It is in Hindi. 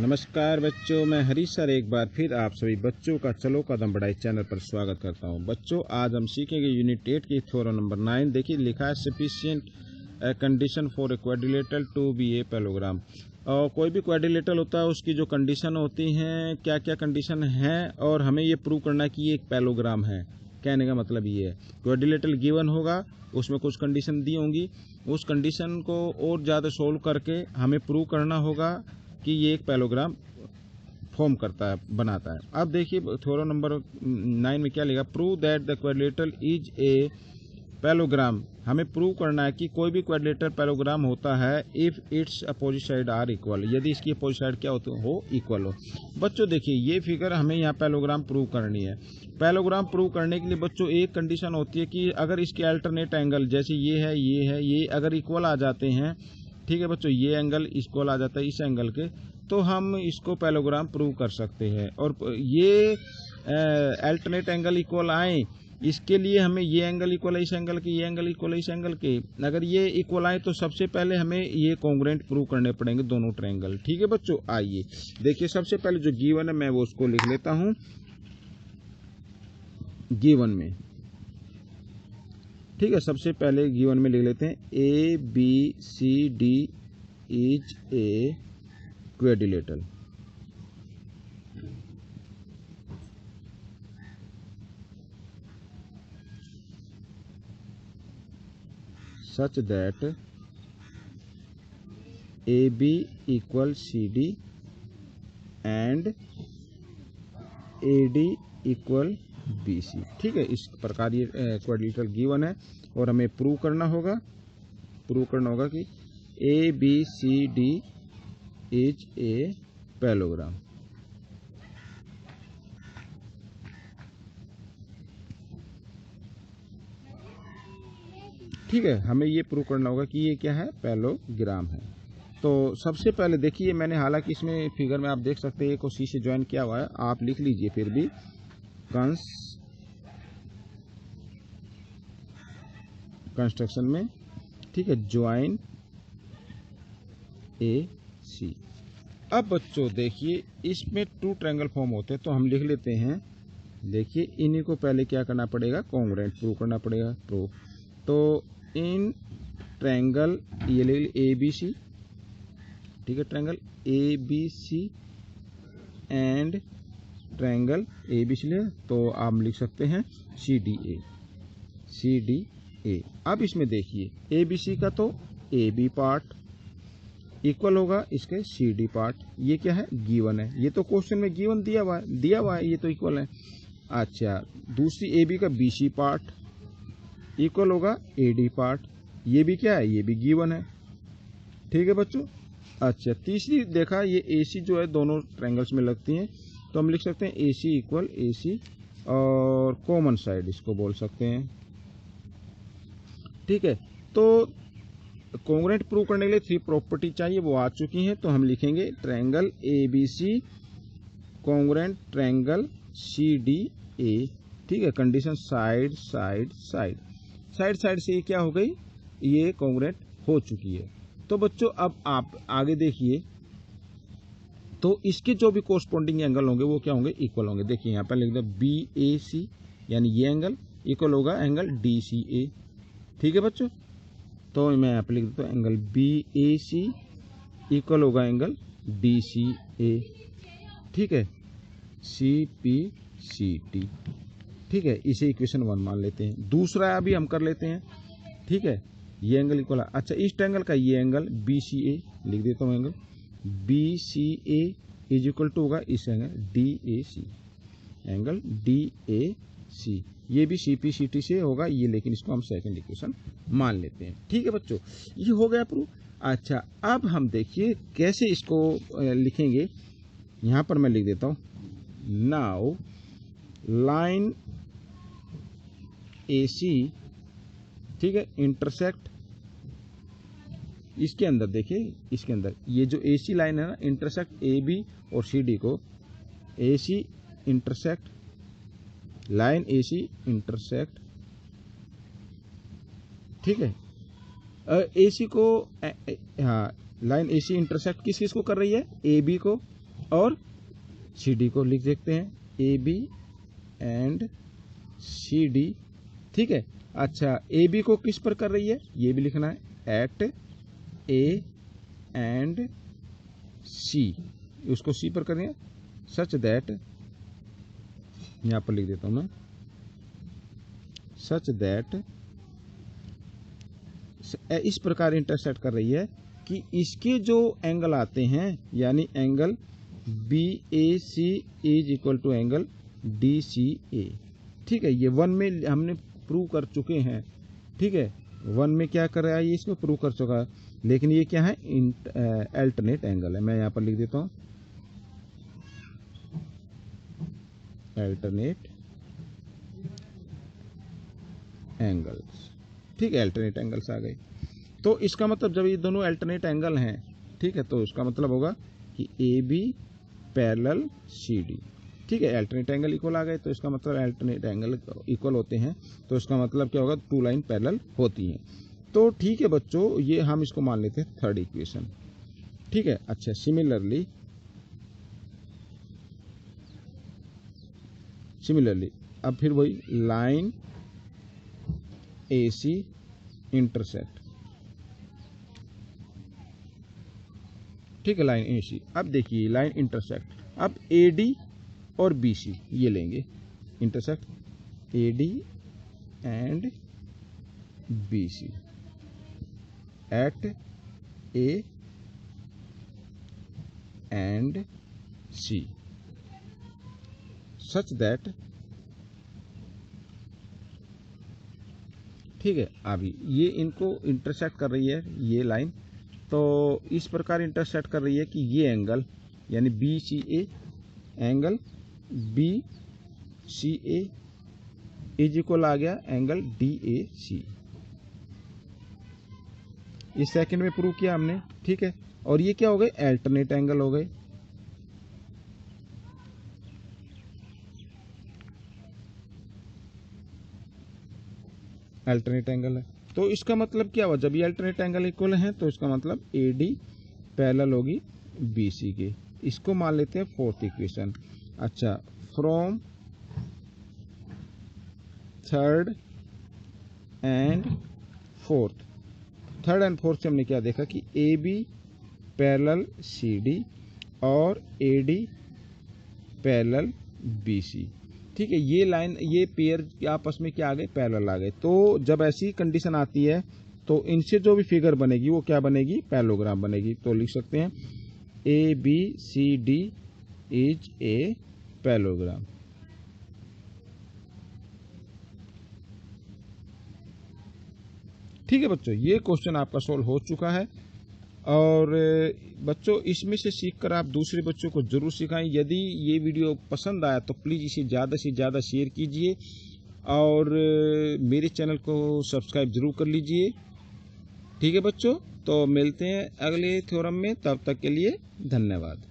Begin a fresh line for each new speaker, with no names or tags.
नमस्कार बच्चों, मैं हरीश सर एक बार फिर आप सभी बच्चों का चलो कदम बढ़ाई चैनल पर स्वागत करता हूं। बच्चों, आज हम सीखेंगे यूनिट 8 की थ्योरम नंबर 9। देखिए लिखा है sufficient condition for a quadrilateral to be a parallelogram. और कोई भी क्वाड्रिलेटरल होता है उसकी जो कंडीशन होती हैं, क्या क्या कंडीशन है और हमें ये प्रूव करना है कि ये एक पैरेललोग्राम है। कहने का मतलब ये है क्वाड्रिलेटरल गिवन होगा, उसमें कुछ कंडीशन दी होंगी, उस कंडीशन को और ज़्यादा सोल्व करके हमें प्रूव करना होगा कि ये एक पैरेललोग्राम फॉर्म करता है, बनाता है। अब देखिए थ्योरम नंबर 9 में क्या लिखा, prove that the quadrilateral is a parallelogram. हमें प्रूव करना है कि कोई भी क्वाड्रिलेटरल पैरेललोग्राम होता है if it's opposite side are equal, यदि इसकी अपोजिट साइड क्या हो इक्वल हो। बच्चों देखिए ये फिगर हमें यहाँ पैरेललोग्राम प्रूव करनी है। पैरेललोग्राम प्रूव करने के लिए बच्चों एक कंडीशन होती है कि अगर इसके अल्टरनेट एंगल जैसे ये अगर इक्वल आ जाते हैं, ठीक है बच्चों, ये एंगल इक्वल आ जाता है इस एंगल के, तो हम इसको पैरेललोग्राम प्रूव कर सकते हैं। और ये अल्टरनेट एंगल इक्वल आए, इसके लिए हमें ये एंगल इक्वल है इस एंगल के, ये एंगल इक्वल है इस एंगल के। अगर ये इक्वल आए तो सबसे पहले हमें ये कॉन्ग्रुएंट प्रूव करने पड़ेंगे दोनों ट्रायंगल। ठीक है बच्चों, आइए देखिए सबसे पहले जो गिवन है मैं वो उसको लिख लेता हूँ गिवन में। ठीक है, सबसे पहले गिवन में लिख लेते हैं A B C D is a quadrilateral. such that AB equal CD and AD equal BC। ठीक है, इस प्रकार ये क्वाड्रिलेटरल गिवन है और हमें प्रूव करना होगा कि ABCD इज ए पैरेललोग्राम। ठीक है, हमें ये प्रूव करना होगा कि ये क्या है, पैरेललोग्राम है। तो सबसे पहले देखिए मैंने, हालांकि इसमें फिगर में आप देख सकते हैं एक और सी से ज्वाइन किया हुआ है, आप लिख लीजिए फिर भी कंस्ट्रक्शन में। ठीक है, ज्वाइन ए सी। अब बच्चों देखिए इसमें टू ट्रायंगल फॉर्म होते हैं तो हम लिख लेते हैं, देखिए इन्हीं को पहले क्या करना पड़ेगा, कॉन्ग्रुएंट प्रूव करना पड़ेगा। तो इन ट्रायंगल ये ले ए बी सी, ठीक है, triangle A B C and triangle A B C ले, तो आप लिख सकते हैं सी डी ए। अब इसमें देखिए ए बी सी का तो ए बी पार्ट इक्वल होगा इसके सी डी पार्ट। ये क्या है, गिवन है, ये तो क्वेश्चन में गिवन दिया हुआ है, ये तो इक्वल है। अच्छा, दूसरी ए बी का बी सी पार्ट इक्वल होगा ए डी पार्ट, ये भी क्या है, ये भी गिवन है। ठीक है बच्चों। अच्छा, तीसरी देखा ये ए सी जो है दोनों ट्रायंगल्स में लगती हैं, तो हम लिख सकते हैं ए सी इक्वल ए सी और कॉमन साइड इसको बोल सकते हैं। ठीक है, तो कॉन्ग्रुएंट प्रूव करने के लिए 3 प्रॉपर्टी चाहिए, वो आ चुकी हैं, तो हम लिखेंगे triangle A B C congruent triangle C D A. ठीक है, कंडीशन साइड से ये क्या हो गई, ये कॉन्ग्रुएंट हो चुकी है। तो बच्चों अब आप आगे देखिए, तो इसके जो भी कोरस्पॉन्डिंग एंगल होंगे वो क्या होंगे, इक्वल होंगे। देखिए यहाँ पर लिख दे बी ए सी, यानी ये एंगल इक्वल होगा एंगल डी सी ए। ठीक है बच्चों, तो मैं यहाँ पर लिख देता हूँ angle B A C equal होगा एंगल डी सी ए। ठीक है, सी पी सी टी। ठीक है, इसे इक्वेशन 1 मान लेते हैं। दूसरा अभी हम कर लेते हैं। ठीक है, ये एंगल इक्वल है, अच्छा इस ट्रायंगल का ये एंगल बी सी ए लिख देता हूँ, angle B C A is equal to होगा इस angle D A C, angle D A C. ये भी सी पी सी टी से होगा ये, लेकिन इसको हम सेकंड इक्वेशन मान लेते हैं। ठीक है बच्चों, ये हो गया प्रूफ। अच्छा, अब हम देखिए कैसे इसको लिखेंगे। यहाँ पर मैं लिख देता हूँ, नाउ लाइन ए सी, ठीक है, इंटरसेक्ट इसके अंदर, देखिए इसके अंदर ये जो ए सी लाइन है ना, इंटरसेक्ट ए बी और सी डी को, ए सी इंटरसेक्ट लाइन ए सी इंटरसेक्ट, ठीक है, ए सी को हाँ लाइन ए सी इंटरसेक्ट किस किस को कर रही है, ए बी को और सी डी को लिख देखते हैं, A B and C D. ठीक है, अच्छा ए बी को किस पर कर रही है, ये भी लिखना है, एट ए एंड सी, उसको सी पर कर रही है, सच दैट, यहां पर लिख देता हूं मैं, सच दैट, इस प्रकार इंटरसेक्ट कर रही है कि इसके जो एंगल आते हैं, यानी angle B A C is equal to angle D C A. ठीक है, ये 1 में हमने प्रूव कर चुके हैं। ठीक है, 1 में क्या कर रहा है, ये इसमें प्रूव कर चुका है, लेकिन ये क्या है, अल्टरनेट एंगल है। मैं यहाँ पर लिख देता हूँ अल्टरनेट एंगल्स। ठीक है, अल्टरनेट एंगल्स आ गए। तो इसका मतलब जब ये दोनों अल्टरनेट एंगल हैं, ठीक है, तो इसका मतलब होगा कि A B parallel C D. ठीक है, अल्टरनेट एंगल इक्वल आ गए, तो इसका मतलब अल्टरनेट एंगल इक्वल होते हैं, तो इसका मतलब क्या होगा, 2 लाइन पैरेलल होती हैं। तो ठीक है बच्चों, ये हम इसको मान लेते हैं थर्ड इक्वेशन। ठीक है, अच्छा सिमिलरली अब फिर वही लाइन ए सी इंटरसेक्ट। ठीक है, लाइन ए सी, अब देखिए लाइन इंटरसेक्ट, अब ए डी और बी सी ये लेंगे, intersect A D and B C at A and C such that. ठीक है, अभी ये इनको इंटरसेक्ट कर रही है ये लाइन, तो इस प्रकार इंटरसेक्ट कर रही है कि ये एंगल यानी B C A, angle B C A is equal आ गया एंगल डी ए सी। इस सेकंड में प्रूव किया हमने। ठीक है, और ये क्या हो गए, अल्टरनेट एंगल हो गए। अल्टरनेट एंगल है, तो इसका मतलब क्या हुआ, जब ये अल्टरनेट एंगल इक्वल है तो इसका मतलब ए डी पैरेलल होगी बी सी के। इसको मान लेते हैं फोर्थ इक्वेशन। अच्छा, from third and fourth, third and fourth से हमने क्या देखा कि A B parallel C D और A D parallel B C. ठीक है, ये लाइन ये पेयर आपस में क्या आ गए, पैरेलल आ गए। तो जब ऐसी कंडीशन आती है तो इनसे जो भी फिगर बनेगी वो क्या बनेगी, पैरेललोग्राम बनेगी। तो लिख सकते हैं A B C D is a parallelogram. ठीक है बच्चों, ये क्वेश्चन आपका सोल्व हो चुका है, और बच्चों इसमें से सीखकर आप दूसरे बच्चों को जरूर सिखाएं। यदि ये वीडियो पसंद आया तो प्लीज़ इसे ज़्यादा से ज़्यादा शेयर कीजिए, और मेरे चैनल को सब्सक्राइब जरूर कर लीजिए। ठीक है बच्चों, तो मिलते हैं अगले थ्योरम में, तब तक के लिए धन्यवाद।